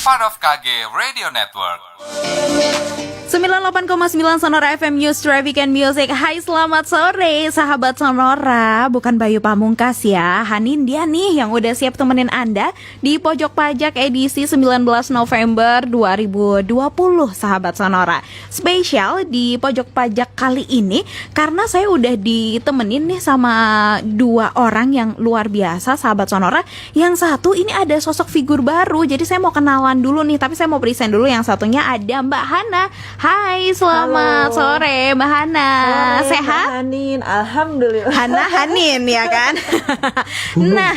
part of KG Radio Network. 98,9 Sonora FM News Traffic and Music. Hai, selamat sore sahabat Sonora. Bukan Bayu Pamungkas ya, Hanin dia nih yang udah siap temenin Anda di Pojok Pajak edisi 19 November 2020 sahabat Sonora. Spesial di Pojok Pajak kali ini karena saya udah ditemenin nih sama dua orang yang luar biasa sahabat Sonora. Yang satu ini ada sosok figur baru, jadi saya mau kenalan dulu nih, tapi saya mau present dulu. Yang satunya ada Mbak Hana. Hai, selamat sore Mbak Hana. Sore, Sehat? Mbak Hanin, alhamdulillah. Hana Hanin ya kan? Nah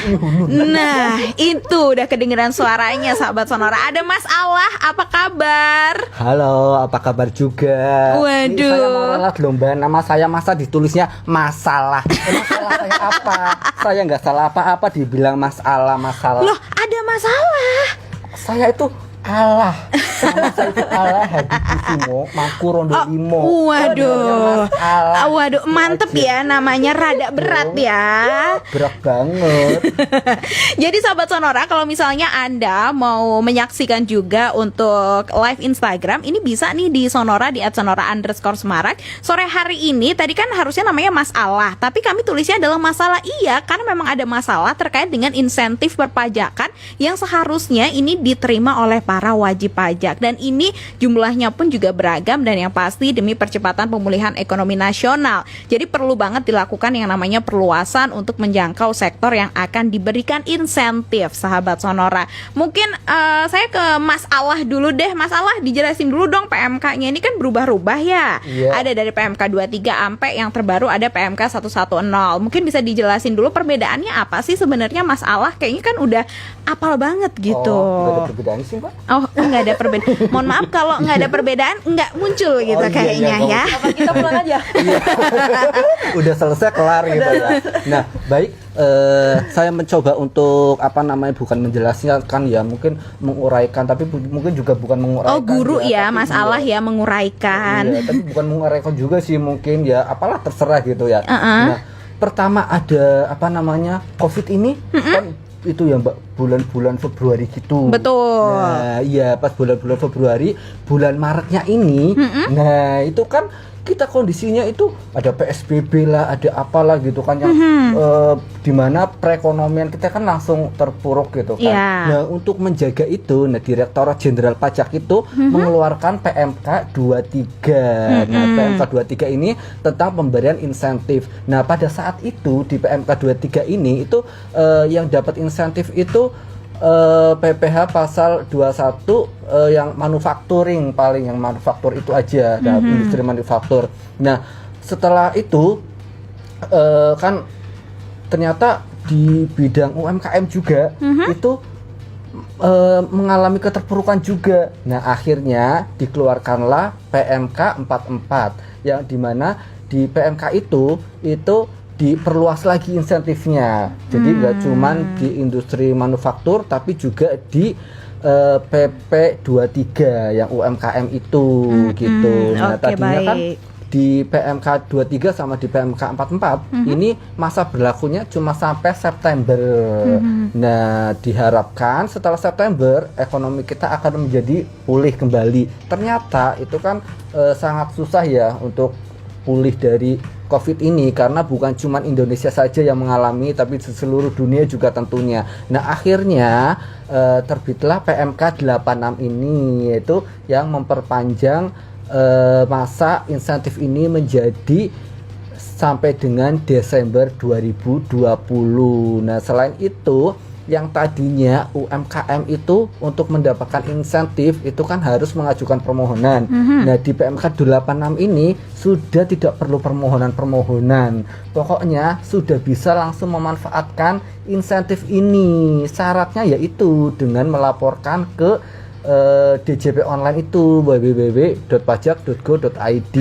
itu udah kedengeran suaranya sahabat Sonora. Ada Mas Allah, apa kabar? Halo, apa kabar juga? Waduh. Ini saya mau ralat lomba, nama saya masa ditulisnya masalah. Masalah saya apa? Saya nggak salah apa-apa dibilang masalah. Loh, ada masalah? Saya itu Allah. Nama saya itu Allah Hadikusumo Mangkurondo Limo. Waduh. Waduh, mantep ya, namanya rada berat ya. Berat banget. Jadi sahabat Sonora, kalau misalnya Anda mau menyaksikan juga untuk live Instagram, ini bisa nih di Sonora, di @sonora_Semarang. Sore hari ini, tadi kan harusnya namanya masalah, tapi kami tulisnya adalah masalah. Iya, karena memang ada masalah terkait dengan insentif perpajakan yang seharusnya ini diterima oleh para wajib pajak. Dan ini jumlahnya pun juga beragam dan yang pasti demi percepatan pemulihan ekonomi nasional. Jadi perlu banget dilakukan yang namanya perluasan untuk menjangkau sektor yang akan diberikan insentif sahabat Sonora. Mungkin saya ke Mas Allah dulu deh. Mas Allah, dijelasin dulu dong PMK-nya ini kan berubah-ubah ya. Iya. Ada dari PMK 23 sampai yang terbaru ada PMK 110. Mungkin bisa dijelasin dulu perbedaannya apa sih sebenarnya Mas Allah? Kayaknya kan udah apal banget gitu. Oh, nggak ada perbedaan sih, Mbak? Oh, nggak ada perbedaan. Mohon maaf kalau nggak ada perbedaan, nggak muncul gitu kayaknya ya. Apa kita pulang aja? Udah selesai, kelar gitu ya. Nah, baik. Saya mencoba untuk bukan menjelaskan ya, mungkin menguraikan, tapi mungkin juga bukan menguraikan. Oh, guru ya, Mas Allah ya, menguraikan. Iya, tapi bukan menguraikan juga sih, mungkin ya, apalah terserah gitu ya. Nah, pertama ada COVID ini kan itu ya Mbak, bulan-bulan Februari gitu. Betul. Nah iya, pas bulan-bulan Februari, bulan Maretnya ini, nah itu kan kita kondisinya itu ada PSBB lah, ada apalah gitu kan, yang dimana perekonomian kita kan langsung terpuruk gitu kan. Nah untuk menjaga itu, Direktorat Jenderal Pajak itu mengeluarkan PMK 23. Nah PMK 23 ini tentang pemberian insentif. Nah pada saat itu di PMK 23 ini itu yang dapat insentif itu PPh pasal 21 yang manufacturing, paling yang manufaktur itu aja, industri manufaktur. Nah setelah itu kan ternyata di bidang UMKM juga itu mengalami keterpurukan juga. Nah akhirnya dikeluarkanlah PMK 44 yang dimana di PMK itu diperluas lagi insentifnya. Jadi nggak cuman di industri manufaktur, tapi juga di PP 23 yang UMKM itu gitu. Nah tadinya kan di PMK 23 sama di PMK 44 ini masa berlakunya cuma sampai September. Nah diharapkan setelah September ekonomi kita akan menjadi pulih kembali. Ternyata itu kan sangat susah ya untuk pulih dari COVID ini, karena bukan cuma Indonesia saja yang mengalami, tapi di seluruh dunia juga tentunya. Nah akhirnya terbitlah PMK 86 ini, yaitu yang memperpanjang masa insentif ini menjadi sampai dengan Desember 2020. Nah selain itu, yang tadinya UMKM itu untuk mendapatkan insentif itu kan harus mengajukan permohonan. Nah di PMK 86 ini sudah tidak perlu permohonan. Pokoknya sudah bisa langsung memanfaatkan insentif ini. Syaratnya yaitu dengan melaporkan ke DJP online itu www.pajak.go.id.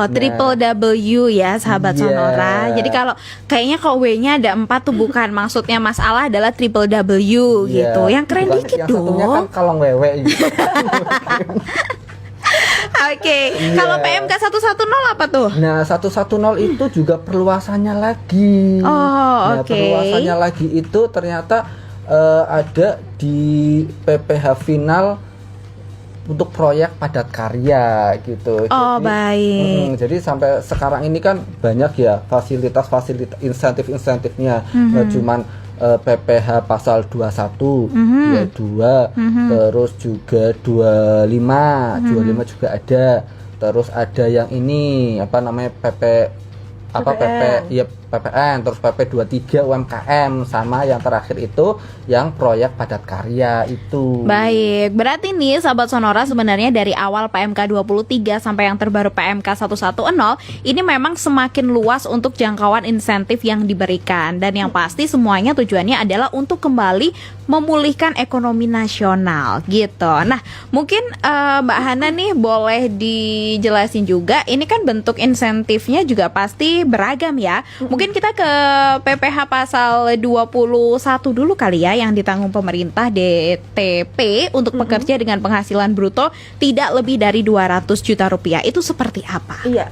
Triple W ya sahabat Sonora. Jadi kalau kayaknya W-nya ada 4 tuh bukan, maksudnya masalah adalah triple W gitu. Yang keren bukan, dikit yang dong. Satunya kan kalong wewe gitu. Oke. Kalau PMK 110 apa tuh? Nah 110 itu juga perluasannya lagi. Nah perluasannya lagi itu ternyata ada di PPh final untuk proyek padat karya gitu. Oh, baik. Jadi sampai sekarang ini kan banyak ya fasilitas insentif-insentifnya. Nggak cuman PPh pasal 21, 22, terus juga 25, 25 juga ada. Terus ada yang ini apa namanya PPN, terus PP 23 UMKM, sama yang terakhir itu yang proyek padat karya itu. Baik, berarti nih sahabat Sonora sebenarnya dari awal PMK 23 sampai yang terbaru PMK 110 ini memang semakin luas untuk jangkauan insentif yang diberikan, dan yang pasti semuanya tujuannya adalah untuk kembali memulihkan ekonomi nasional gitu. Nah, mungkin Mbak Hana nih boleh dijelasin juga, ini kan bentuk insentifnya juga pasti beragam ya. Mungkin kita ke PPh pasal 21 dulu kali ya, yang ditanggung pemerintah DTP untuk pekerja dengan penghasilan bruto tidak lebih dari 200 juta rupiah. Itu seperti apa? Iya.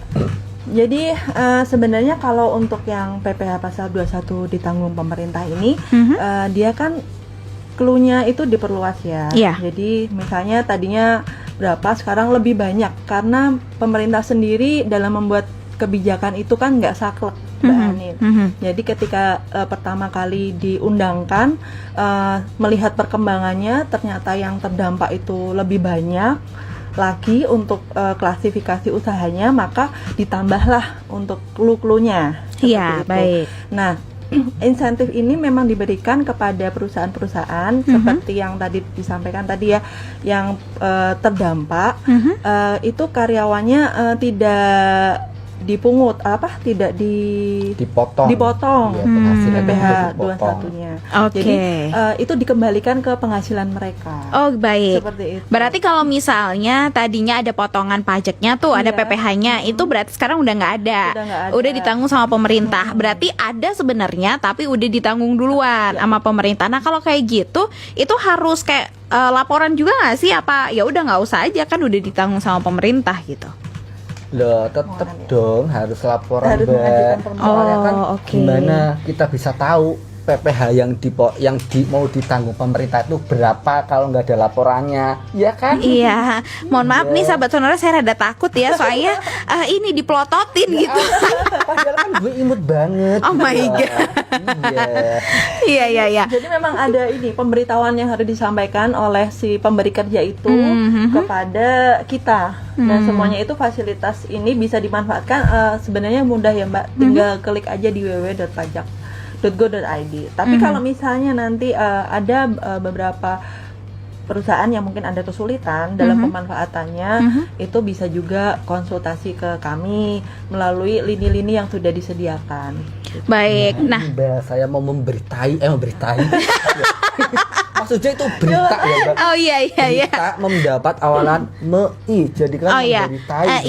Jadi sebenarnya kalau untuk yang PPh pasal 21 ditanggung pemerintah ini, dia kan cluenya itu diperluas ya. Iya. Jadi misalnya tadinya berapa, sekarang lebih banyak karena pemerintah sendiri dalam membuat kebijakan itu kan nggak saklek, Mbak Anin. Jadi ketika pertama kali diundangkan, melihat perkembangannya, ternyata yang terdampak itu lebih banyak lagi untuk klasifikasi usahanya, maka ditambahlah untuk clue-cluenya. Iya, baik. Nah, insentif ini memang diberikan kepada perusahaan-perusahaan seperti yang tadi disampaikan tadi ya, yang terdampak itu karyawannya tidak dipungut, tidak dipotong Ya, penghasilan PPh dipotong. 21-nya. Oke. Jadi itu dikembalikan ke penghasilan mereka. Oh, baik. Seperti itu. Berarti kalau misalnya tadinya ada potongan pajaknya tuh, ada Iya. PPh-nya, itu berarti sekarang udah nggak ada. Udah nggak ada. Ditanggung sama pemerintah. Berarti ada sebenarnya, tapi udah ditanggung duluan sama pemerintah. Nah, kalau kayak gitu, itu harus kayak laporan juga nggak sih? Apa ya udah nggak usah aja, kan udah ditanggung sama pemerintah gitu? Loh, tetep dong harus laporan, Harus Mbak. mengajukan permohonan. Soalnya kan oke. gimana kita bisa tahu PPh yang mau ditanggung pemerintah itu berapa kalau nggak ada laporannya, ya kan? Iya, mohon maaf nih sahabat Sonora, saya rada takut ya, soalnya ini dipelototin gitu. Padahal kan gue imut banget. Oh my Mbak. Iya. Iya. Jadi memang ada ini pemberitahuan yang harus disampaikan oleh si pemberi kerja itu kepada kita, dan semuanya itu fasilitas ini bisa dimanfaatkan. Sebenarnya mudah ya Mbak, tinggal klik aja di www.pajak.go.id. Tapi kalau misalnya nanti ada beberapa perusahaan yang mungkin ada kesulitan dalam pemanfaatannya, itu bisa juga konsultasi ke kami melalui lini-lini yang sudah disediakan. Baik. Nah, Mbak, saya mau memberitai. Maksudnya itu berita ya, Mbak. oh iya. Berita mendapat awalan MEI. Jadi kan memberitai.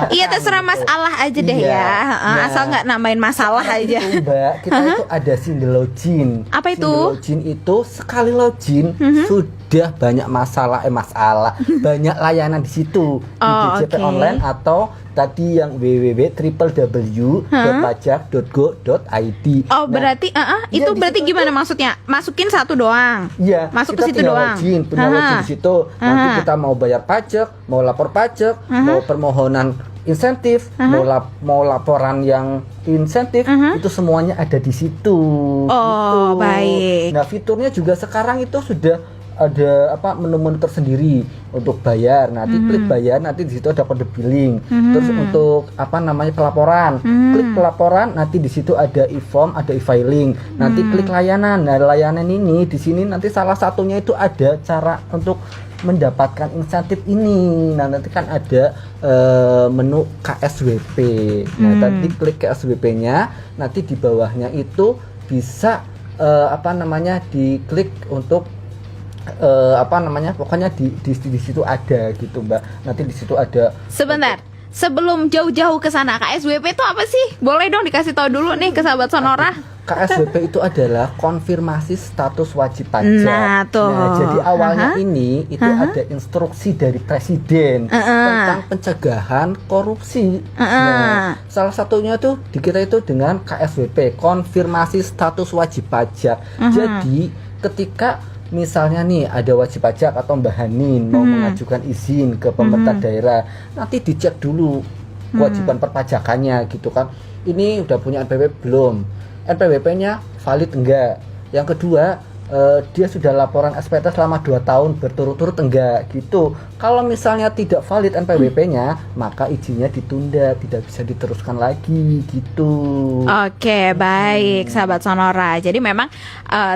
Iya, terserah masalah aja deh Iya. ya. Nah, Asal nggak nambahin masalah aja. Itu, Mbak, kita itu ada single login. Apa itu? Single login itu sekali login sudah banyak banyak layanan di situ di DJP oke. online atau tadi yang www.pajak.go.id. Oh, berarti itu di berarti situ gimana maksudnya? Masukin satu doang. Iya, Masuk kita ke situ tinggal doang. punya login di situ. Nanti kita mau bayar pajak, mau lapor pajak, mau permohonan insentif, mau laporan yang insentif, itu semuanya ada di situ. Oh, baik. Nah, fiturnya juga sekarang itu sudah ada menu-menu tersendiri untuk bayar. Nanti klik bayar, nanti di situ ada kode billing. Terus untuk pelaporan, klik pelaporan, nanti di situ ada e-form, ada e-filing. Nanti klik layanan. Nah, layanan ini di sini nanti salah satunya itu ada cara untuk mendapatkan insentif ini. Nah, nanti kan ada menu KSWP. Nah, nanti klik KSWP-nya, nanti di bawahnya itu bisa diklik untuk pokoknya di situ ada gitu, Mbak. Nanti di situ ada. Sebentar. Sebelum jauh-jauh ke sana, KSWP itu apa sih? Boleh dong dikasih tahu dulu nih ke sahabat Sonora. KSWP itu adalah konfirmasi status wajib pajak. Nah, tuh. Jadi awalnya ini itu ada instruksi dari presiden tentang pencegahan korupsi. Nah, salah satunya tuh di kita itu dengan KSWP, konfirmasi status wajib pajak. Jadi ketika misalnya nih ada wajib pajak atau Mbak Hanin mau mengajukan izin ke pemerintah daerah, nanti dicek dulu kewajiban perpajakannya gitu kan. Ini udah punya NPWP belum? NPWP-nya valid enggak? Yang kedua, dia sudah laporan SPT selama 2 tahun berturut-turut enggak gitu. Kalau misalnya tidak valid NPWP-nya, maka izinnya ditunda, tidak bisa diteruskan lagi gitu. Oke, baik sahabat Sonora. Jadi memang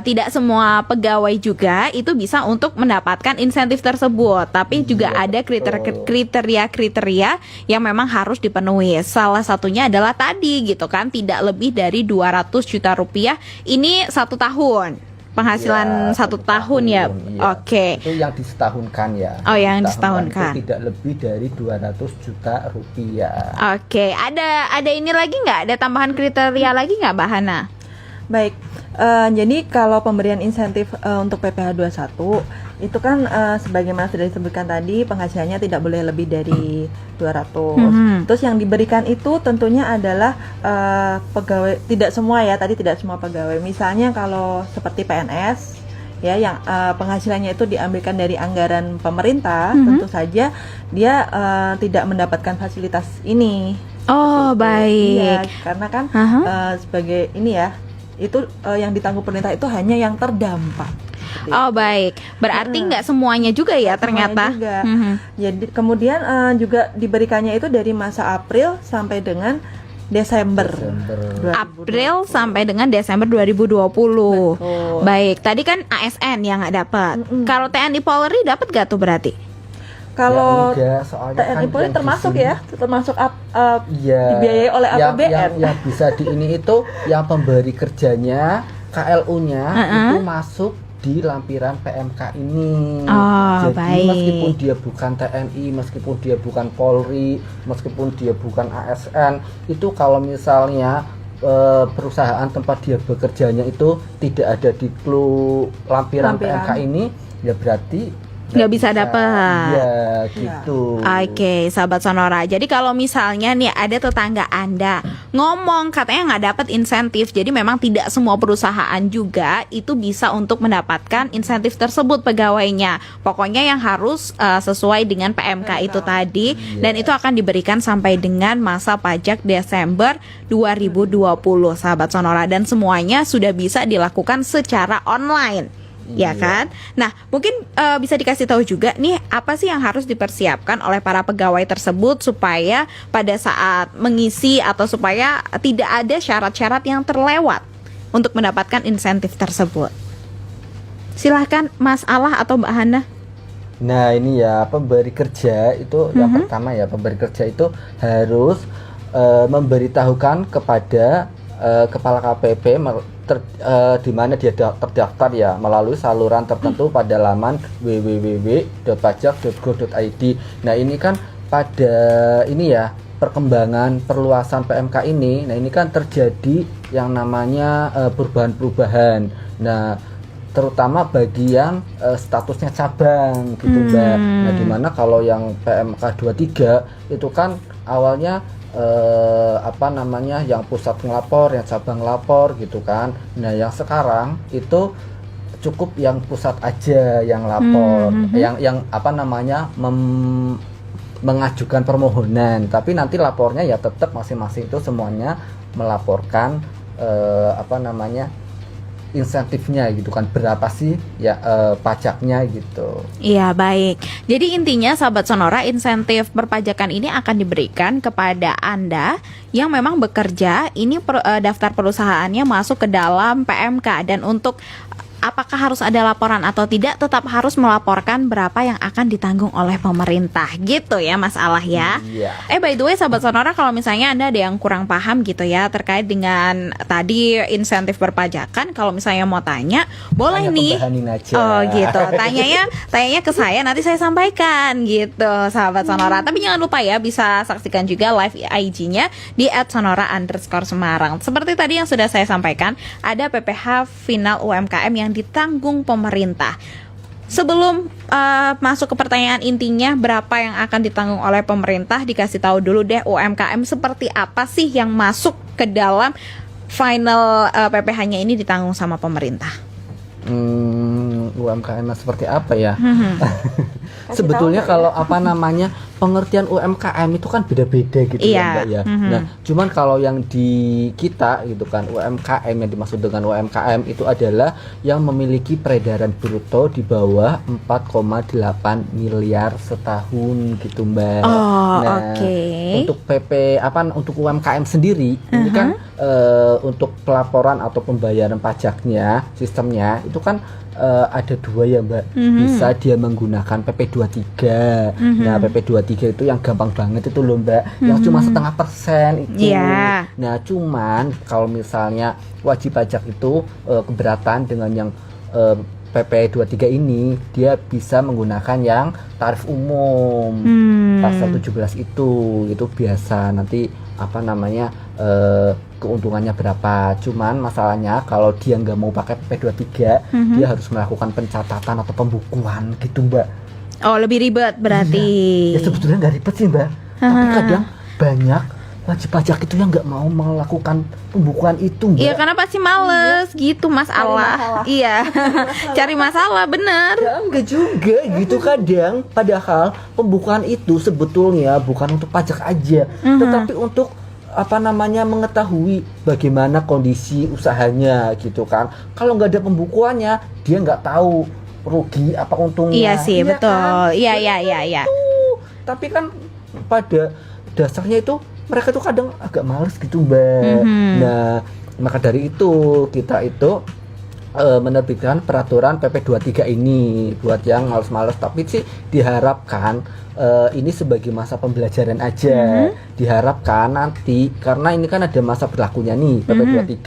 tidak semua pegawai juga itu bisa untuk mendapatkan insentif tersebut, tapi juga ada kriteria-kriteria yang memang harus dipenuhi. Salah satunya adalah tadi gitu kan, tidak lebih dari 200 juta rupiah ini 1 tahun. Penghasilan Ya, 1 tahun ya. iya. Oke. Itu yang disetahunkan ya. Oh, yang Disetahunkan disetahunkan. itu tidak lebih dari 200 juta rupiah. Oke, ada ini lagi nggak? Ada tambahan kriteria lagi nggak, Mbak Hana? Baik, jadi kalau pemberian insentif untuk PPh 21 itu kan sebagaimana sudah disebutkan tadi, penghasilannya tidak boleh lebih dari 200. Terus yang diberikan itu tentunya adalah pegawai, tidak semua ya, tadi tidak semua pegawai. Misalnya kalau seperti PNS ya, yang penghasilannya itu diambilkan dari anggaran pemerintah, tentu saja dia tidak mendapatkan fasilitas ini. Oh, Seperti itu. baik. Iya, karena kan sebagai ini ya, itu yang ditanggung pemerintah itu hanya yang terdampak. Seperti Oh, baik. Berarti nggak semuanya juga ya ternyata. semuanya juga. Jadi kemudian juga diberikannya itu dari masa April sampai dengan Desember. 2020. April sampai dengan Desember 2020. Betul. Baik, tadi kan ASN yang nggak dapat. Kalau TNI Polri dapat gak tuh berarti? Kalau Ya, enggak, soalnya TNI kan Polri yang termasuk di sini- ya, termasuk Iya. dibiayai oleh APBN. Yang bisa di ini itu yang pemberi kerjanya KLU-nya itu masuk di lampiran PMK ini. Oh, Jadi baik. meskipun dia bukan TNI, meskipun dia bukan Polri, meskipun dia bukan ASN, itu kalau misalnya perusahaan tempat dia bekerjanya itu tidak ada di lampiran PMK ini, ya berarti Nggak bisa dapat. Iya, gitu. Oke, sahabat Sonora. Jadi kalau misalnya nih ada tetangga Anda ngomong katanya nggak dapat insentif, jadi memang tidak semua perusahaan juga itu bisa untuk mendapatkan insentif tersebut pegawainya. Pokoknya yang harus sesuai dengan PMK itu tadi, dan itu akan diberikan sampai dengan masa pajak Desember 2020, sahabat Sonora, dan semuanya sudah bisa dilakukan secara online. Ya kan? Nah, mungkin bisa dikasih tahu juga nih apa sih yang harus dipersiapkan oleh para pegawai tersebut supaya pada saat mengisi atau supaya tidak ada syarat-syarat yang terlewat untuk mendapatkan insentif tersebut. Silahkan Mas Alah atau Mbak Hana. Nah, ini ya pemberi kerja itu yang pertama ya, pemberi kerja itu harus memberitahukan kepada kepala KPP di mana dia terdaftar ya melalui saluran tertentu pada laman www.pajak.go.id. Nah, ini kan pada ini ya perkembangan perluasan PMK ini. Nah, ini kan terjadi yang namanya perubahan-perubahan. Nah, terutama bagi yang statusnya cabang gitu, Mbak. Nah, dimana kalau yang PMK 23 itu kan awalnya yang pusat ngelapor, yang cabang ngelapor gitu kan. Nah, yang sekarang itu cukup yang pusat aja yang lapor, yang mengajukan permohonan, tapi nanti lapornya ya tetap masing-masing itu semuanya melaporkan insentifnya gitu kan, berapa sih ya pajaknya gitu. Iya, baik. Jadi intinya sahabat Sonora, insentif perpajakan ini akan diberikan kepada Anda yang memang bekerja, ini daftar perusahaannya masuk ke dalam PMK, dan untuk apakah harus ada laporan atau tidak, tetap harus melaporkan berapa yang akan ditanggung oleh pemerintah gitu ya Mas Alah ya. Iya. By the way sahabat Sonora, kalau misalnya Anda ada yang kurang paham gitu ya terkait dengan tadi insentif perpajakan, kalau misalnya mau tanya boleh Tanya nih. ke Mbak Hanin aja. Oh gitu, tanyanya ke saya, nanti saya sampaikan gitu sahabat Sonora. Tapi jangan lupa ya, bisa saksikan juga live IG-nya di @sonora_Semarang. Seperti tadi yang sudah saya sampaikan, ada PPh final UMKM yang ditanggung pemerintah. Sebelum masuk ke pertanyaan intinya, berapa yang akan ditanggung oleh pemerintah, dikasih tahu dulu deh UMKM seperti apa sih yang masuk ke dalam final PPh-nya ini ditanggung sama pemerintah. UMKM seperti apa ya? Sebetulnya kalau apa namanya pengertian UMKM itu kan beda-beda gitu ya Mbak ya. Nah, cuman kalau yang di kita gitu kan UMKM yang dimaksud dengan UMKM itu adalah yang memiliki peredaran bruto di bawah 4,8 miliar setahun gitu Mbak. Oh, Nah, oke. untuk untuk UMKM sendiri ini kan untuk pelaporan atau pembayaran pajaknya sistemnya itu kan ada dua ya Mbak. Bisa dia menggunakan PP23. Nah, PP23 itu yang gampang banget itu loh Mbak, yang cuma 0,5% itu. Iya. Nah, cuman kalau misalnya wajib pajak itu keberatan dengan yang PP23 ini, dia bisa menggunakan yang tarif umum. Pasal 17 itu biasa nanti apa namanya keuntungannya berapa. Cuman masalahnya kalau dia nggak mau pakai PP23, dia harus melakukan pencatatan atau pembukuan gitu Mbak. Oh, lebih ribet berarti. Ya sebetulnya nggak ribet sih Mbak, tapi kadang banyak wajib pajak itu yang nggak mau melakukan pembukuan itu Mbak. Iya, karena pasti males gitu masalah. Iya. Cari masalah, bener. Ya enggak juga gitu kadang, padahal pembukuan itu sebetulnya bukan untuk pajak aja, tetapi untuk apa namanya mengetahui bagaimana kondisi usahanya gitu kan. Kalau nggak ada pembukuannya, dia nggak tahu rugi apa untungnya. Iya sih, betul. Kan? Iya. Tapi kan pada dasarnya itu mereka tuh kadang agak males gitu Mbak. Nah, maka dari itu kita itu menerbitkan peraturan PP23 ini buat yang males-males, tapi sih diharapkan ini sebagai masa pembelajaran aja. Diharapkan nanti karena ini kan ada masa berlakunya nih PP23,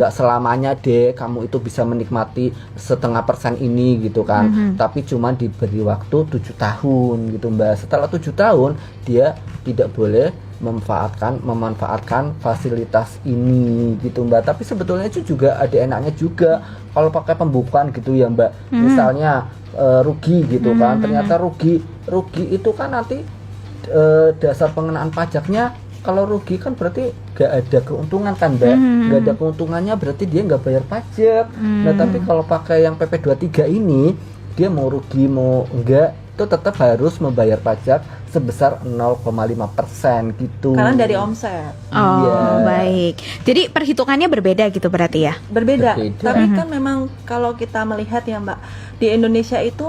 nggak selamanya deh kamu itu bisa menikmati 0,5% ini gitu kan. Tapi cuma diberi waktu 7 tahun gitu Mbak. Setelah 7 tahun dia tidak boleh memanfaatkan fasilitas ini gitu Mbak. Tapi sebetulnya itu juga ada enaknya juga kalau pakai pembukuan gitu ya Mbak. Misalnya rugi gitu kan, ternyata rugi itu kan nanti dasar pengenaan pajaknya kalau rugi kan berarti gak ada keuntungan kan Mbak. Gak ada keuntungannya berarti dia gak bayar pajak. Nah tapi kalau pakai yang PP23 ini, dia mau rugi mau enggak itu tetap harus membayar pajak sebesar 0,5% gitu. Karena dari omset. Oh, Iya. baik. Jadi perhitungannya berbeda gitu berarti ya? Berbeda. Berbeda. Tapi kan memang kalau kita melihat ya Mbak, di Indonesia itu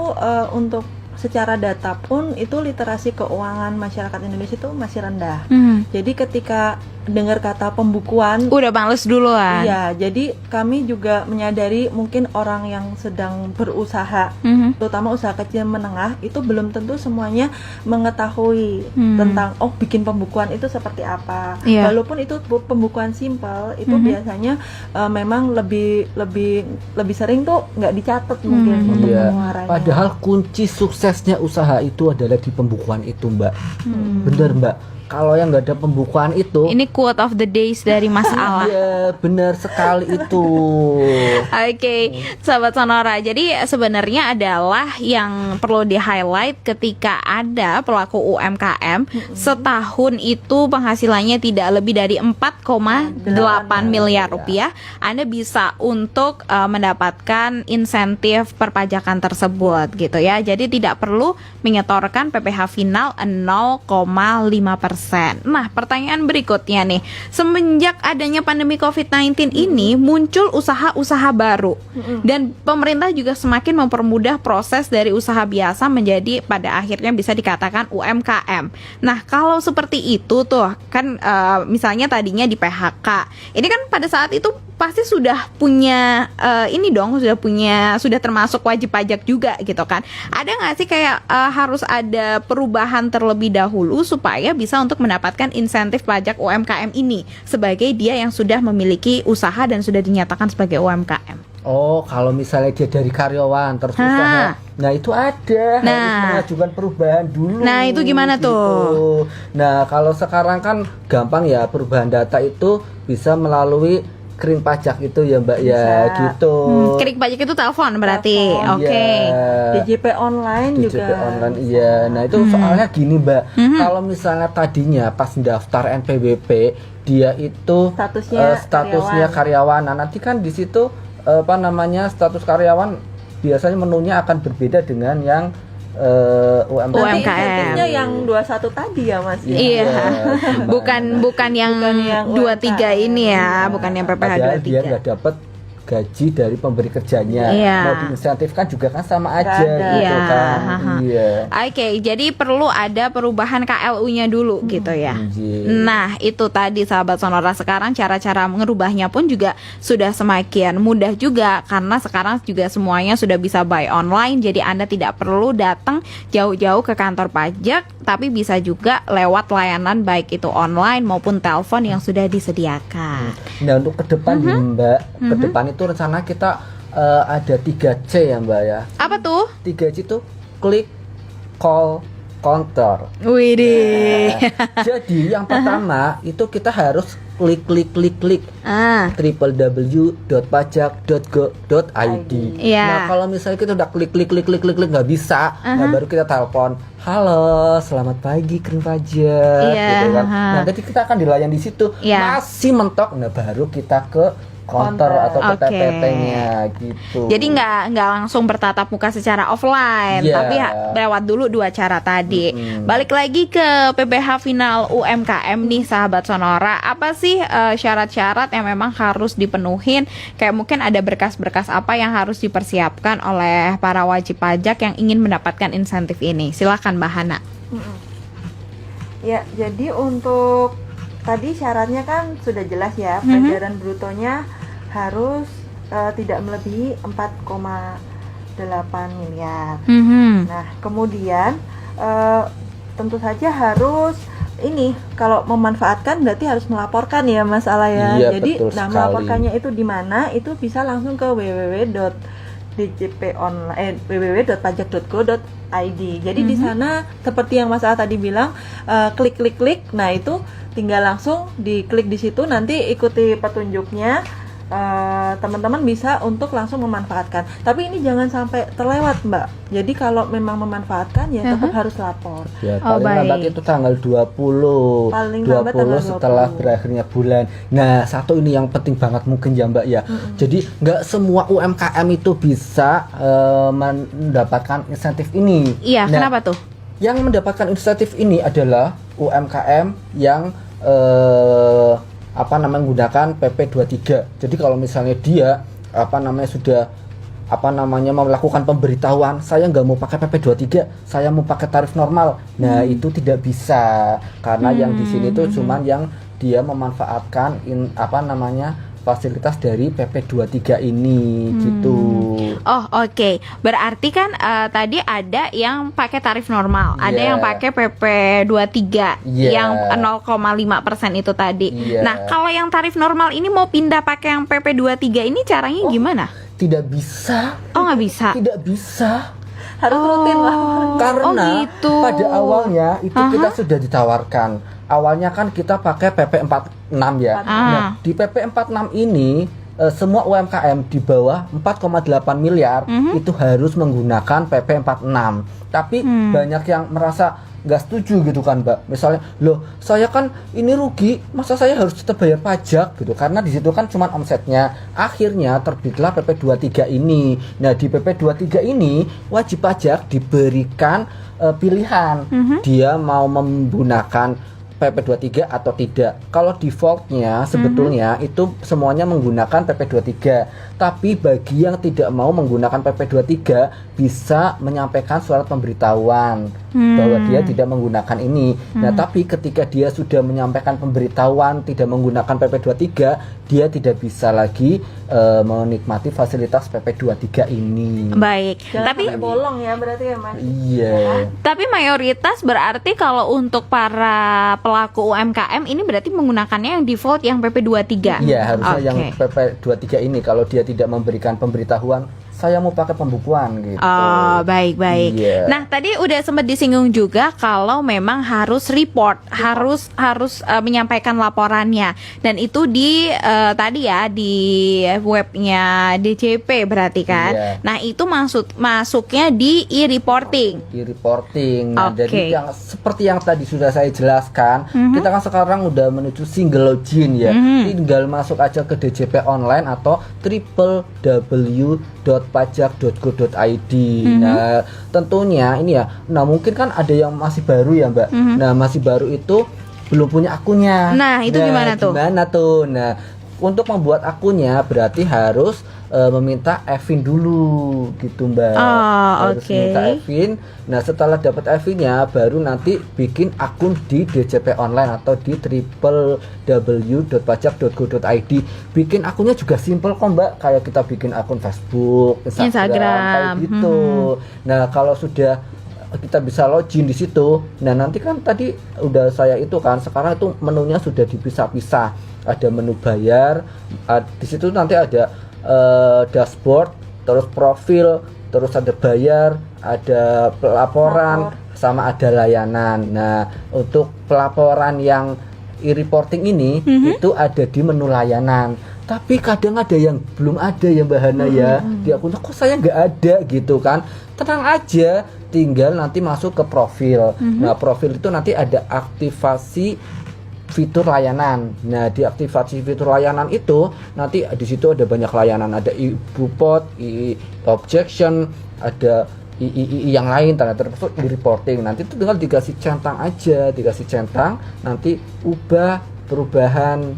untuk secara data pun itu literasi keuangan masyarakat Indonesia itu masih rendah. Jadi ketika dengar kata pembukuan, Udah males duluan. iya, jadi kami juga menyadari mungkin orang yang sedang berusaha, terutama usaha kecil menengah, itu belum tentu semuanya mengetahui tentang bikin pembukuan itu seperti apa. Iya. Walaupun itu pembukuan simpel, itu biasanya memang lebih sering tuh nggak dicatat mungkin untuk Iya. pengeluarannya. Padahal kunci suksesnya usaha itu adalah di pembukuan itu Mbak. Bener Mbak. Kalau yang nggak ada pembukuan itu, Ini quote of the days dari Mas Ala. iya benar sekali itu. Oke, sahabat Sonora. Jadi sebenarnya adalah yang perlu di-highlight ketika ada pelaku UMKM setahun itu penghasilannya tidak lebih dari 4,8 miliar rupiah, Anda bisa untuk mendapatkan insentif perpajakan tersebut gitu ya. Jadi tidak perlu menyetorkan PPh final 0,5%. Nah, pertanyaan berikutnya nih, semenjak adanya pandemi COVID-19 ini muncul usaha-usaha baru dan pemerintah juga semakin mempermudah proses dari usaha biasa menjadi pada akhirnya bisa dikatakan UMKM. Nah, kalau seperti itu tuh kan misalnya tadinya di PHK, ini kan pada saat itu pasti sudah punya sudah termasuk wajib pajak juga gitu kan. Ada nggak sih kayak harus ada perubahan terlebih dahulu supaya bisa untuk mendapatkan insentif pajak UMKM ini sebagai dia yang sudah memiliki usaha dan sudah dinyatakan sebagai UMKM? Oh, kalau misalnya dia dari karyawan terus usaha, nah itu ada harus mengajukan perubahan dulu. Nah, itu gimana tuh? Nah, kalau sekarang kan gampang ya, perubahan data itu bisa melalui kering pajak itu ya Mbak ya gitu. Kering pajak itu telepon berarti. Telepon. Oke. Iya. DJP online DJP juga. online iya. Nah itu soalnya gini Mbak, kalau misalnya tadinya pas daftar NPWP dia itu Statusnya karyawan. Nah nanti kan di situ status karyawan biasanya menunya akan berbeda dengan yang UMKM. Nanti insentifnya yang 21 tadi ya Mas. Iya. Bukan yang Bukan yang 23 ini ya, bukan yang PPh Padahal dia 23. nggak dapat gaji dari pemberi kerjanya. Iya. Mau diinsentifkan juga kan sama aja Nggak ada. gitu Iya, kan. haha. Iya. Oke, jadi perlu ada perubahan KLU-nya dulu gitu ya. Iya. Nah, itu tadi sahabat Sonora, sekarang cara-cara ngerubahnya pun juga sudah semakin mudah juga karena sekarang juga semuanya sudah bisa buy online. Jadi Anda tidak perlu datang jauh-jauh ke kantor pajak, tapi bisa juga lewat layanan baik itu online maupun telepon yang sudah disediakan. Nah, untuk ke depan nih, Mbak, ke depan itu rencana kita ada 3C ya Mbak ya. Apa tuh? 3C itu klik, call, counter. Widih. Jadi yang pertama itu kita harus klik Ah, www.pajak.go.id. Iya. Nah, kalau misalnya kita udah klik nggak bisa, nah baru kita telepon, halo, selamat pagi krim pajak, Iya, gitu kan. aha. Nah, jadi kita akan dilayani di situ. Iya. Masih mentok, nah baru kita ke counter atau ke Oke. TPT-nya gitu. jadi nggak langsung bertatap muka secara offline, Iya. tapi lewat dulu dua cara tadi. Balik lagi ke PPh Final UMKM nih sahabat Sonora, apa sih syarat-syarat yang memang harus dipenuhin? Kayak mungkin ada berkas-berkas apa yang harus dipersiapkan oleh para wajib pajak yang ingin mendapatkan insentif ini? Silakan Mbak Hana. Ya, jadi untuk tadi syaratnya kan sudah jelas ya, peredaran brutonya harus tidak melebihi 4,8 miliar. Nah, kemudian tentu saja harus ini kalau memanfaatkan berarti harus melaporkan ya masalah ya. Iya, Jadi, betul sekali. melaporkannya itu di mana? Itu bisa langsung ke www.pajak.go.id. Jadi di sana seperti yang Mas Al tadi bilang, klik. Nah, itu tinggal langsung diklik di situ, nanti ikuti petunjuknya. Teman-teman bisa untuk langsung memanfaatkan. Tapi ini jangan sampai terlewat, Mbak. Jadi kalau memang memanfaatkan ya tetap harus lapor. Ya, Oh, paling lambat baik. itu tanggal 20. Paling lambat tanggal 20. Setelah berakhirnya bulan. Nah, satu ini yang penting banget mungkin ya Mbak ya. Jadi nggak semua UMKM itu bisa mendapatkan insentif ini. Iya, Nah, kenapa tuh? yang mendapatkan insentif ini adalah UMKM yang menggunakan PP23. Jadi kalau misalnya dia sudah melakukan pemberitahuan, saya nggak mau pakai PP23, saya mau pakai tarif normal. Nah, itu tidak bisa karena yang di sini tuh cuman yang dia memanfaatkan fasilitas dari PP23 ini gitu. Oh, oke. Berarti kan tadi ada yang pakai tarif normal, ada Iya. yang pakai PP23 Iya. yang 0,5% itu tadi. Iya. Nah, kalau yang tarif normal ini mau pindah pakai yang PP23 ini caranya gimana? Tidak bisa, Oh, nggak bisa. tidak bisa. Harus rutin lah. Karena gitu. pada awalnya itu kita sudah ditawarkan. Awalnya kan kita pakai PP46 ya. Nah, di PP46 ini semua UMKM di bawah 4,8 miliar itu harus menggunakan PP46. Tapi banyak yang merasa nggak setuju gitu kan Mbak. Misalnya, loh saya kan ini rugi, masa saya harus tetap bayar pajak gitu. Karena di situ kan cuma omsetnya. Akhirnya terbitlah PP23 ini. Nah, di PP23 ini wajib pajak diberikan pilihan. Dia mau menggunakan PP23 atau tidak. Kalau defaultnya sebetulnya itu semuanya menggunakan PP23. Tapi bagi yang tidak mau menggunakan PP23 bisa menyampaikan surat pemberitahuan bahwa dia tidak menggunakan ini. Nah, tapi ketika dia sudah menyampaikan pemberitahuan tidak menggunakan PP23, dia tidak bisa lagi menikmati fasilitas PP23 ini. Baik. Jangan Tapi sampai bolong ya berarti ya Mas. Iya. tapi mayoritas berarti kalau untuk para pelaku UMKM ini berarti menggunakannya yang default yang PP23. Iya, harusnya yang Oke. PP23 ini kalau dia tidak memberikan pemberitahuan saya mau pakai pembukuan gitu. Oh, baik-baik. Iya. Nah, tadi udah sempat disinggung juga kalau memang harus report, harus menyampaikan laporannya. Dan itu di tadi ya di webnya DJP berarti kan. Iya. Nah, itu masuknya di e-reporting. Di reporting. Nah, Oke. jadi yang seperti yang tadi sudah saya jelaskan, kita kan sekarang udah menuju single login ya. Tinggal masuk aja ke DJP online atau www.pajak.go.id. Nah, tentunya ini ya. Nah, mungkin kan ada yang masih baru ya, Mbak. Nah, masih baru itu belum punya akunnya. Nah, itu gimana tuh? Gimana tuh? Nah, untuk membuat akunnya berarti harus meminta EVIN dulu gitu, Mbak. Oh, Harus oke. minta EVIN. Nah, setelah dapat EVIN-nya baru nanti bikin akun di DJP online atau di www.pajak.go.id. Bikin akunnya juga simple kok, Mbak. Kayak kita bikin akun Facebook, Instagram. Kayak gitu. Nah, kalau sudah kita bisa login di situ. Nah, nanti kan tadi udah saya itu kan, sekarang itu menunya sudah dipisah-pisah. Ada menu bayar, di situ nanti ada dashboard, terus profil, terus ada bayar, ada pelaporan, sama ada layanan. Nah, untuk pelaporan yang e-reporting ini itu ada di menu layanan. Tapi kadang ada yang belum ada ya, Mbak Hana ya. Di akunnya kok saya nggak ada gitu kan. Tenang aja, tinggal nanti masuk ke profil. Nah, profil itu nanti ada aktivasi fitur layanan. Nah, di aktivasi fitur layanan itu nanti di situ ada banyak layanan, ada e-bupot, e-objection, ada yang lain, termasuk e-reporting. Nanti itu tinggal dikasih centang aja, nanti ubah perubahan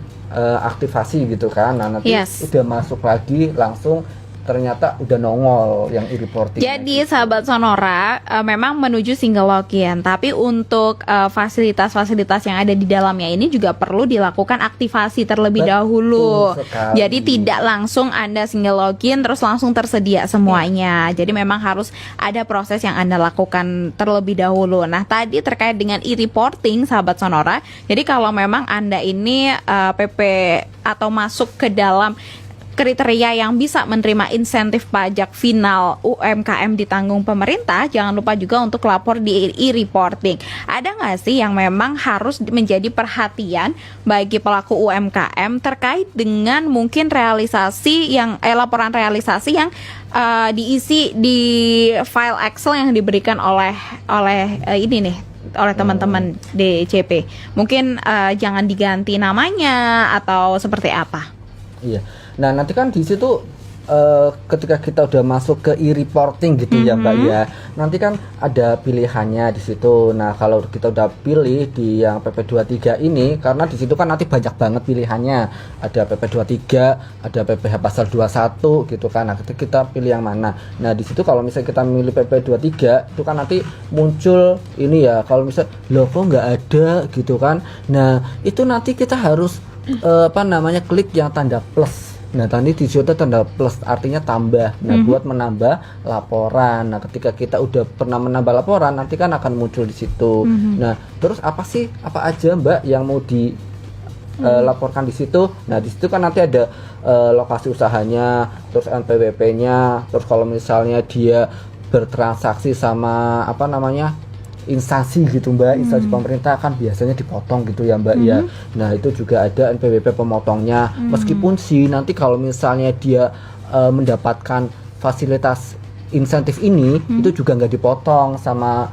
aktivasi gitu kan. Nah, nanti udah masuk lagi langsung ternyata udah nongol yang e-reporting. Jadi sahabat Sonora memang menuju single login, tapi untuk fasilitas-fasilitas yang ada di dalamnya ini juga perlu dilakukan aktivasi terlebih dahulu. Sekali. Jadi tidak langsung Anda single login terus langsung tersedia semuanya. Jadi memang harus ada proses yang Anda lakukan terlebih dahulu. Nah, tadi terkait dengan e-reporting sahabat Sonora. Jadi kalau memang Anda ini PP atau masuk ke dalam kriteria yang bisa menerima insentif pajak final UMKM ditanggung pemerintah, jangan lupa juga untuk lapor di e-reporting. Ada nggak sih yang memang harus menjadi perhatian bagi pelaku UMKM terkait dengan mungkin realisasi yang laporan realisasi yang diisi di file Excel yang diberikan oleh ini nih, oleh teman-teman DJP. Mungkin jangan diganti namanya atau seperti apa? Iya. Nah, nanti kan di situ ketika kita udah masuk ke e-reporting gitu ya, Mbak ya. Nanti kan ada pilihannya di situ. Nah, kalau kita udah pilih di yang PP23 ini, karena di situ kan nanti banyak banget pilihannya. Ada PP23, ada PPh pasal 21 gitu kan. Nah, kita pilih yang mana. Nah, di situ kalau misalnya kita milih PP23, itu kan nanti muncul ini ya. Kalau misalnya loh kok nggak ada gitu kan. Nah, itu nanti kita harus klik yang tanda plus. Nah, tadi di situ tanda plus artinya tambah. Nah, buat menambah laporan. Nah, ketika kita udah pernah menambah laporan, nanti kan akan muncul di situ. Nah, terus apa aja, Mbak, yang mau dilaporkan di situ? Nah, di situ kan nanti ada lokasi usahanya, terus NPWP-nya, terus kalau misalnya dia bertransaksi sama instansi gitu, Mbak, instansi pemerintah kan biasanya dipotong gitu ya, Mbak ya. Nah, itu juga ada NPWP pemotongnya. Meskipun sih nanti kalau misalnya dia mendapatkan fasilitas insentif ini, itu juga nggak dipotong sama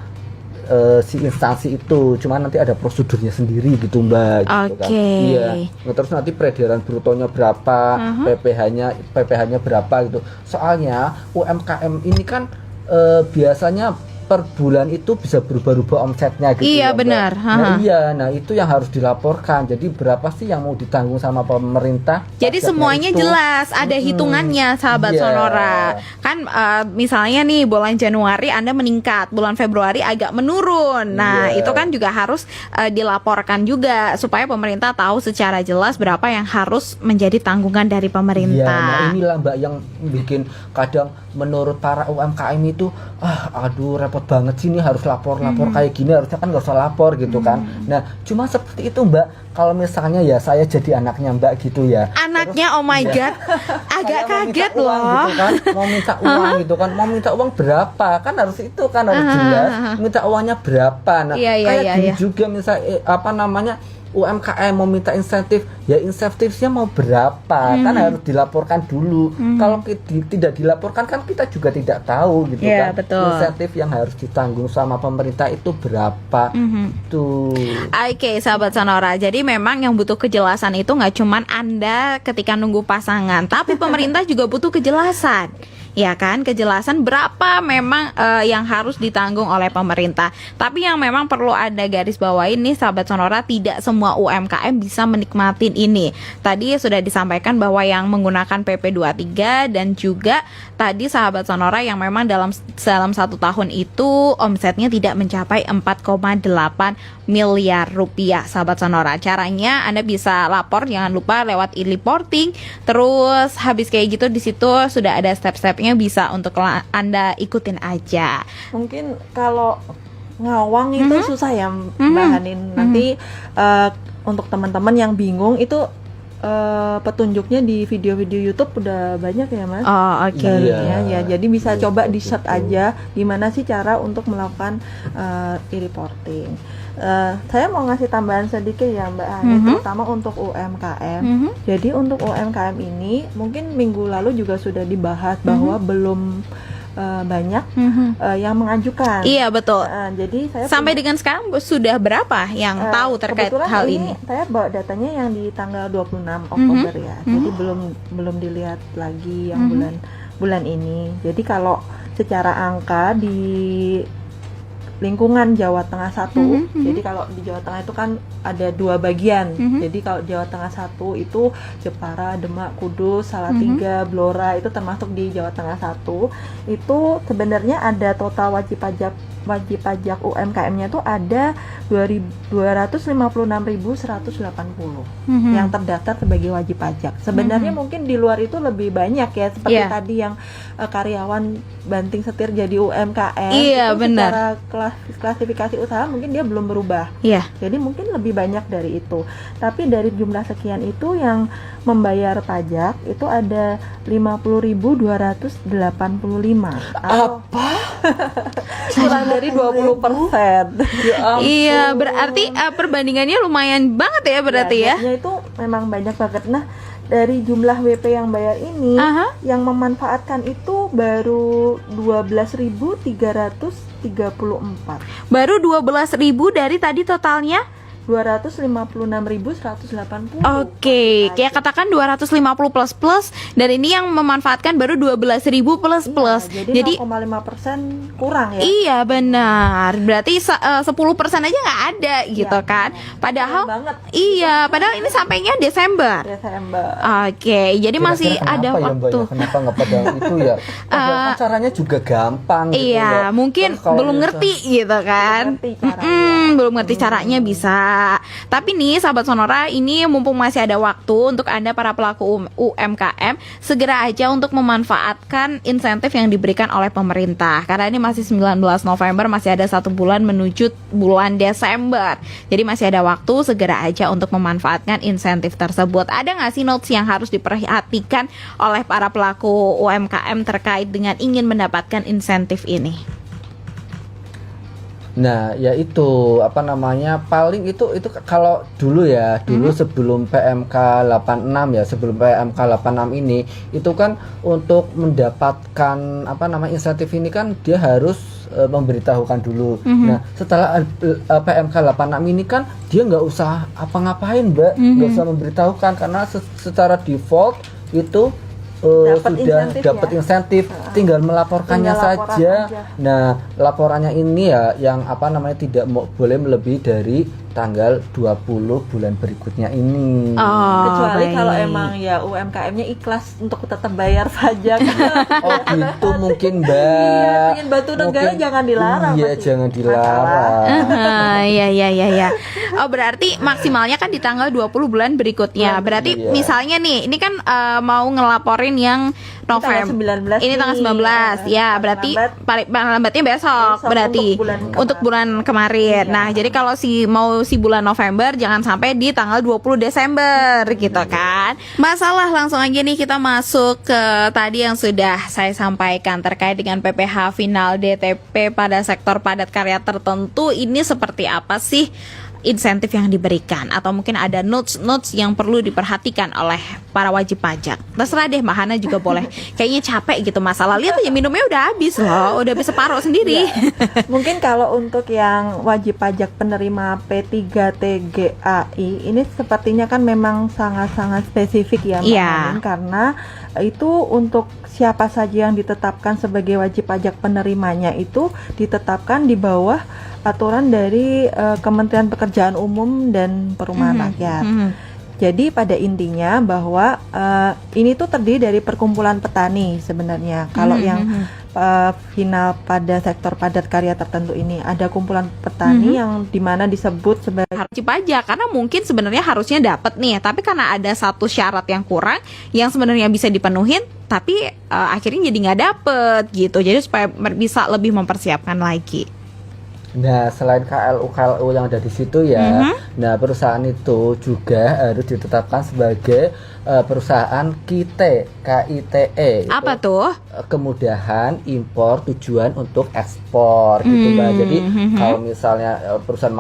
si instansi itu, cuman nanti ada prosedurnya sendiri gitu, Mbak. Gitu kan. Iya. Nah, terus nanti peredaran brutonya berapa, PPh-nya berapa gitu. Soalnya UMKM ini kan biasanya per bulan itu bisa berubah-ubah omsetnya gitu. Iya, ya, benar. Nah, itu yang harus dilaporkan. Jadi berapa sih yang mau ditanggung sama pemerintah? Jadi semuanya jelas, ada hitungannya sahabat Sonora. Kan misalnya nih bulan Januari Anda meningkat, bulan Februari agak menurun. Nah, itu kan juga harus dilaporkan juga supaya pemerintah tahu secara jelas berapa yang harus menjadi tanggungan dari pemerintah. Nah, inilah, Mbak, yang bikin kadang menurut para UMKM itu aduh repot banget sih, ini harus lapor kayak gini, harusnya kan nggak usah lapor gitu kan. Nah cuma seperti itu Mbak, kalau misalnya ya saya jadi anaknya Mbak gitu ya, Anaknya, terus, oh my ya, god, agak saya mau minta kaget uang loh. gitu kan, mau minta uang gitu kan, mau minta uang berapa kan, harus itu kan harus jelas minta uangnya berapa. Nah Iya, iya, kayak iya, gini iya. juga misalnya UMKM mau minta insentif, ya insentifnya mau berapa kan harus dilaporkan dulu. Kalau tidak dilaporkan kan kita juga tidak tahu gitu Iya, kan. betul. Insentif yang harus ditanggung sama pemerintah itu berapa. Tuh. Oke, sahabat Sonora. Jadi memang yang butuh kejelasan itu nggak cuman Anda ketika nunggu pasangan, tapi pemerintah juga butuh kejelasan. Ya kan, kejelasan berapa memang yang harus ditanggung oleh pemerintah. Tapi yang memang perlu ada garis bawahi nih sahabat Sonora, tidak semua UMKM bisa menikmatin ini. Tadi sudah disampaikan bahwa yang menggunakan PP 23 dan juga tadi sahabat Sonora yang memang dalam satu tahun itu omsetnya tidak mencapai 4,8 miliar rupiah sahabat Sonora. Caranya Anda bisa lapor, jangan lupa lewat e-reporting. Terus habis kayak gitu di situ sudah ada step-stepnya, bisa untuk Anda ikutin aja. Mungkin kalau ngawang itu susah ya Mbak Hanin. Nanti untuk teman-teman yang bingung itu petunjuknya di video-video YouTube udah banyak ya Mas. Oh, oke. Iya. Ya, jadi bisa Betul, coba di betul. search aja gimana sih cara untuk melakukan e-reporting. Saya mau ngasih tambahan sedikit ya Mbak Hani, terutama untuk UMKM. Jadi untuk UMKM ini mungkin minggu lalu juga sudah dibahas bahwa belum banyak yang mengajukan. Iya, betul. Jadi saya Sampai dengan sekarang sudah berapa yang tahu terkait kebetulan hal ini? Saya bawa datanya yang di tanggal 26 Oktober ya. Jadi belum dilihat lagi yang bulan ini. Jadi kalau secara angka di lingkungan Jawa Tengah 1, jadi kalau di Jawa Tengah itu kan ada 2 bagian. Jadi kalau Jawa Tengah 1 itu Jepara, Demak, Kudus, Salatiga, Blora itu termasuk di Jawa Tengah 1. Itu sebenarnya ada total wajib pajak UMKM-nya itu ada 256.180 yang terdaftar sebagai wajib pajak. Sebenarnya mungkin di luar itu lebih banyak ya, seperti Iya. tadi yang karyawan banting setir jadi UMKM. Iya, itu benar. secara klasifikasi usaha mungkin dia belum berubah. Iya. Jadi mungkin lebih banyak dari itu. Tapi dari jumlah sekian itu yang membayar pajak itu ada 50.285. Apa? Kurang dari 20%. Iya, berarti perbandingannya lumayan banget ya berarti ya. Jadinya itu memang banyak banget. Nah, dari jumlah WP yang bayar ini, yang memanfaatkan itu baru 12.334. Baru 12.000 dari tadi totalnya. 256.180. Oke, kayak katakan 250 plus dan ini yang memanfaatkan baru 12.000 plus. Jadi 0,5% kurang ya. Iya benar. Berarti 10% aja nggak ada gitu Iya. kan. Padahal banget. iya, padahal ini sampainya Desember. Desember. Oke, jadi masih Kira-kira ada kenapa ya, Mbak, waktu. ya? Kenapa nggak pada itu ya? Padahal kan caranya juga gampang gitu Iya, ya. mungkin Terus kalau belum misalnya- ngerti gitu kan. Belum ngerti caranya. Belum ngerti caranya bisa. Tapi nih sahabat Sonora, ini mumpung masih ada waktu untuk Anda para pelaku UMKM, segera aja untuk memanfaatkan insentif yang diberikan oleh pemerintah. Karena ini masih 19 November, masih ada 1 bulan menuju bulan Desember. Jadi masih ada waktu, segera aja untuk memanfaatkan insentif tersebut. Ada nggak sih notes yang harus diperhatikan oleh para pelaku UMKM terkait dengan ingin mendapatkan insentif ini? Nah, ya itu paling itu kalau dulu ya, sebelum PMK 86 ya, sebelum PMK 86 ini itu kan untuk mendapatkan insentif ini kan dia harus memberitahukan dulu. Nah, setelah PMK 86 ini kan dia nggak usah ngapain Mbak, nggak usah memberitahukan karena secara default itu sudah dapat insentif, tinggal melaporkannya Tinggal laporan saja. aja. Nah, laporannya ini ya yang tidak boleh melebihi dari tanggal 20 bulan berikutnya ini. Kecuali baik. kalau emang ya UMKM-nya ikhlas untuk tetap bayar pajak. Oh gitu mungkin Mbak. Iya, pengen bantu negara jangan dilarang. Iya, Masih jangan dilarang. Iya. Oh, berarti maksimalnya kan di tanggal 20 bulan berikutnya. Berarti Iya. misalnya nih, ini kan mau ngelaporin yang November. 19 Ini tanggal 19. Ya, berarti paling lambatnya besok berarti untuk bulan kemarin. Nah, jadi kalau mau bulan November jangan sampai di tanggal 20 Desember gitu kan. Masalah langsung aja nih kita masuk ke tadi yang sudah saya sampaikan terkait dengan PPh final DTP pada sektor padat karya tertentu. Ini seperti apa sih insentif yang diberikan, atau mungkin ada notes yang perlu diperhatikan oleh para wajib pajak? Terserah deh, Mbak Hana juga boleh. Kayaknya capek gitu masalah. Lihat aja minumnya udah habis loh, udah habis separuh sendiri. Mungkin kalau untuk yang wajib pajak penerima P3TGAI ini sepertinya kan memang sangat-sangat spesifik ya Mbak Anin, karena itu untuk siapa saja yang ditetapkan sebagai wajib pajak penerimanya itu ditetapkan di bawah aturan dari Kementerian Pekerjaan Umum dan Perumahan Rakyat. Jadi pada intinya bahwa ini tuh terdiri dari perkumpulan petani sebenarnya. Kalau yang final pada sektor padat karya tertentu ini ada kumpulan petani yang dimana disebut sebagai wajib pajak, karena mungkin sebenarnya harusnya dapat nih, tapi karena ada satu syarat yang kurang yang sebenarnya bisa dipenuhin, tapi akhirnya jadi nggak dapet gitu. Jadi supaya bisa lebih mempersiapkan lagi. Nah, selain KLU yang ada di situ ya, nah perusahaan itu juga harus ditetapkan sebagai perusahaan KITE. Apa tuh? Kemudahan impor tujuan untuk ekspor gitu Mbak. Jadi kalau misalnya perusahaan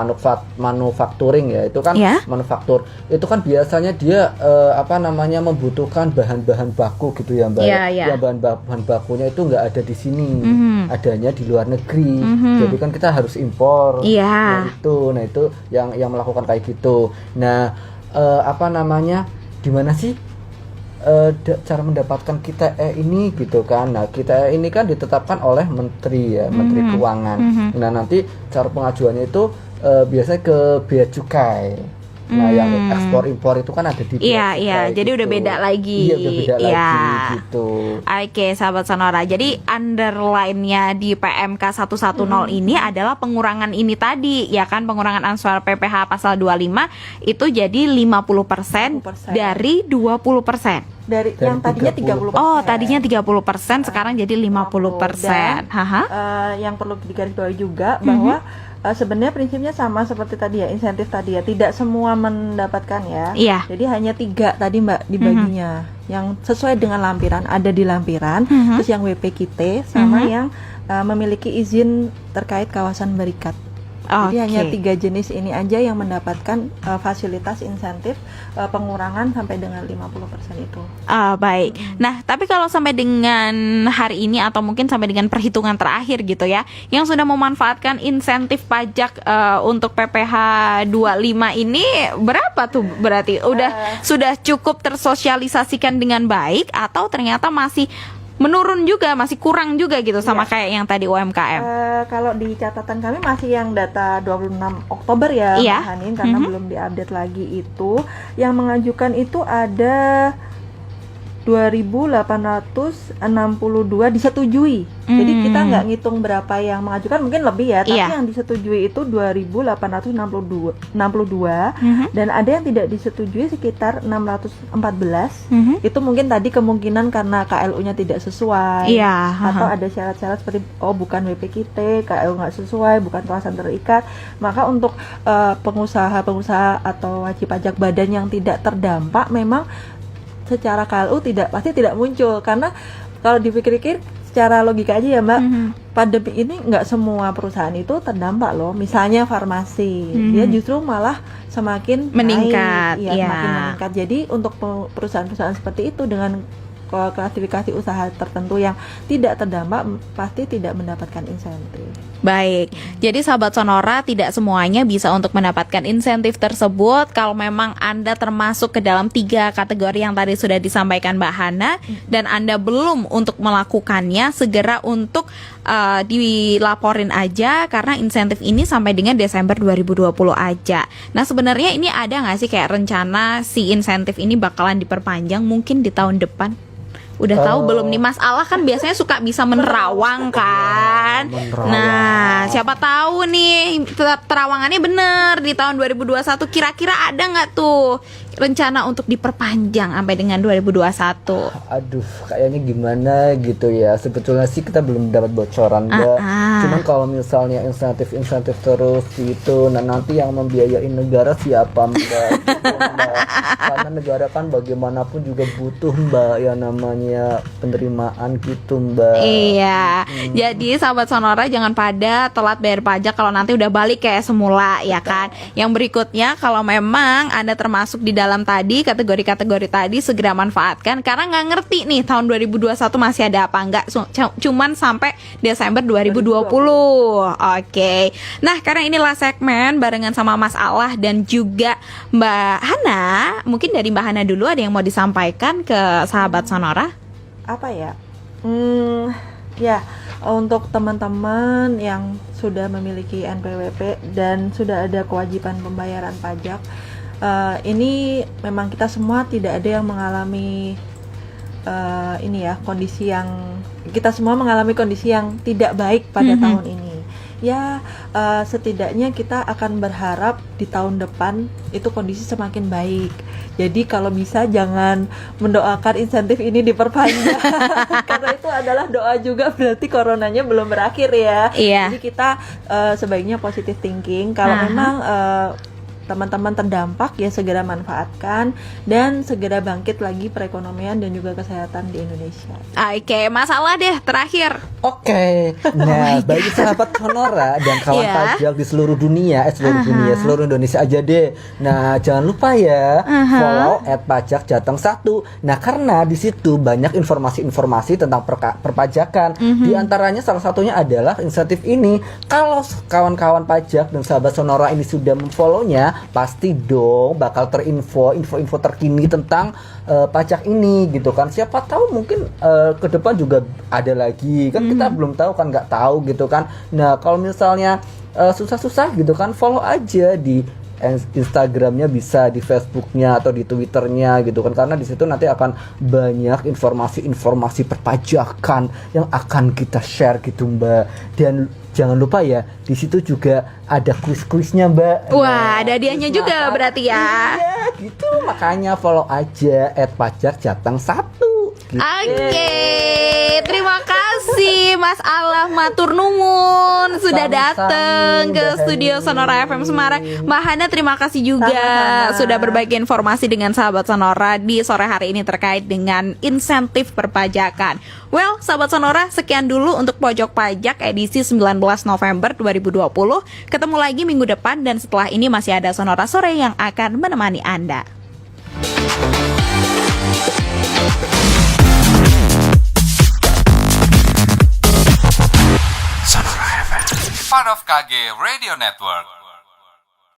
manufacturing ya, itu kan manufaktur, itu kan biasanya dia membutuhkan bahan-bahan baku gitu ya Mbak. Yang bahan bakunya itu nggak ada di sini, adanya di luar negeri. Jadi kan kita harus impor. Nah itu yang melakukan kayak gitu. Nah, gimana sih cara mendapatkan KITE ini gitu kan? Nah, KITE ini kan ditetapkan oleh menteri ya, Menteri Keuangan. Nah, nanti cara pengajuannya itu biasanya ke bea cukai. Nah, yang ekspor impor itu kan ada di Iya, jadi gitu. udah beda lagi. Iya, udah beda lagi gitu. Oke, sahabat Sonora. Jadi underline-nya di PMK 110 ini adalah pengurangan ini tadi, ya kan, pengurangan ansur PPh pasal 25 itu jadi 50% dari 20%. Dari yang tadinya 30%. Oh, tadinya 30%, sekarang jadi 50%. Yang perlu digarisbawahi juga bahwa sebenarnya prinsipnya sama seperti tadi ya, insentif tadi ya, tidak semua mendapatkan ya. Jadi hanya 3 tadi Mbak dibaginya, yang sesuai dengan lampiran, ada di lampiran, terus yang WPKT sama yang memiliki izin terkait kawasan berikat. Jadi hanya 3 jenis ini aja yang mendapatkan fasilitas insentif pengurangan sampai dengan 50% itu. Baik. Nah, tapi kalau sampai dengan hari ini atau mungkin sampai dengan perhitungan terakhir gitu ya, yang sudah memanfaatkan insentif pajak untuk PPh 25 ini berapa tuh berarti? Sudah cukup tersosialisasikan dengan baik atau ternyata masih menurun juga, masih kurang juga gitu sama kayak yang tadi UMKM? Kalau di catatan kami masih yang data 26 Oktober ya Mbak Hanin, karena belum diupdate lagi itu. Yang mengajukan itu ada 2.862 disetujui. Jadi kita nggak ngitung berapa yang mengajukan, mungkin lebih ya, tapi yang disetujui itu 2.862 dan ada yang tidak disetujui sekitar 614. Itu mungkin tadi kemungkinan karena KLU-nya tidak sesuai, atau ada syarat-syarat seperti bukan WPKT, KLU nggak sesuai, bukan kawasan terikat. Maka untuk pengusaha-pengusaha atau wajib pajak badan yang tidak terdampak, memang secara KLU pasti tidak muncul, karena kalau dipikir-pikir secara logika aja ya Mbak, pandemi ini nggak semua perusahaan itu terdampak loh. Misalnya farmasi, dia justru malah semakin meningkat, semakin meningkat. Jadi untuk perusahaan-perusahaan seperti itu dengan klasifikasi usaha tertentu yang tidak terdampak pasti tidak mendapatkan insentif. Baik, jadi sahabat Sonora, tidak semuanya bisa untuk mendapatkan insentif tersebut. Kalau memang Anda termasuk ke dalam 3 kategori yang tadi sudah disampaikan Mbak Hana, dan Anda belum untuk melakukannya, segera untuk dilaporin aja, karena insentif ini sampai dengan Desember 2020 aja. Nah, sebenarnya ini ada nggak sih kayak rencana si insentif ini bakalan diperpanjang mungkin di tahun depan? Udah tahu belum nih, Mas Allah kan biasanya suka bisa menerawang kan. Nah, siapa tahu nih terawangannya bener di tahun 2021, kira-kira ada nggak tuh rencana untuk diperpanjang sampai dengan 2021? Aduh, kayaknya gimana gitu ya. Sebetulnya sih kita belum dapat bocoran, Mbak. Cuman kalau misalnya insentif terus gitu, nah nanti yang membiayai negara siapa, Mbak? Gitu, Mbak. Karena negara kan bagaimanapun juga butuh, Mbak, ya namanya penerimaan gitu, Mbak. Iya, jadi sahabat Sonora jangan pada telat bayar pajak kalau nanti udah balik kayak semula ya kan. Yang berikutnya kalau memang Anda termasuk di dalam tadi kategori-kategori tadi, segera manfaatkan karena nggak ngerti nih tahun 2021 masih ada apa enggak, cuman sampai Desember 2020. Oke. Nah, karena inilah segmen barengan sama Mas Allah dan juga Mbak Hana. Mungkin dari Mbak Hana dulu ada yang mau disampaikan ke sahabat Sonora? Apa ya? Ya, untuk teman-teman yang sudah memiliki NPWP dan sudah ada kewajiban pembayaran pajak, ini memang kita semua tidak ada yang mengalami kondisi yang kita semua mengalami kondisi yang tidak baik pada tahun ini. Ya, setidaknya kita akan berharap di tahun depan itu kondisi semakin baik. Jadi kalau bisa jangan mendoakan insentif ini diperpanjang karena itu adalah doa juga, berarti coronanya belum berakhir ya. Iya. Jadi kita sebaiknya positive thinking. Kalau memang teman-teman terdampak ya segera manfaatkan dan segera bangkit lagi perekonomian dan juga kesehatan di Indonesia. Oke, masalah deh terakhir. Oke, nah bagi sahabat Sonora dan kawan pajak di seluruh dunia, seluruh Indonesia aja deh. Nah jangan lupa ya follow @pajakjateng1. Nah karena di situ banyak informasi-informasi tentang perpajakan. Di antaranya salah satunya adalah insentif ini. Kalau kawan-kawan pajak dan sahabat Sonora ini sudah memfollownya, pasti dong bakal info-info terkini tentang pajak ini gitu kan. Siapa tahu mungkin ke depan juga ada lagi kan, kita belum tahu kan, nggak tahu gitu kan. Nah kalau misalnya susah-susah gitu kan, follow aja di Instagramnya, bisa di Facebooknya atau di Twitternya gitu kan, karena di situ nanti akan banyak informasi perpajakan yang akan kita share gitu, Mbak. Dan jangan lupa ya, di situ juga ada kuis-kuisnya, Mbak. Wah, ada hadiahnya juga berarti ya. Iya, gitu. Makanya follow aja @pajakjateng1. Gitu. Oke, terima kasih Mas Allah matur nuwun sudah datang ke studio Sonora FM Semarang. Mbak Hana terima kasih juga Sama-sama. sudah berbagi informasi dengan sahabat Sonora di sore hari ini terkait dengan insentif perpajakan. Well, sahabat Sonora, sekian dulu untuk Pojok Pajak edisi 19 November 2020. Ketemu lagi minggu depan dan setelah ini masih ada Sonora Sore yang akan menemani Anda. Part of KG Radio Network.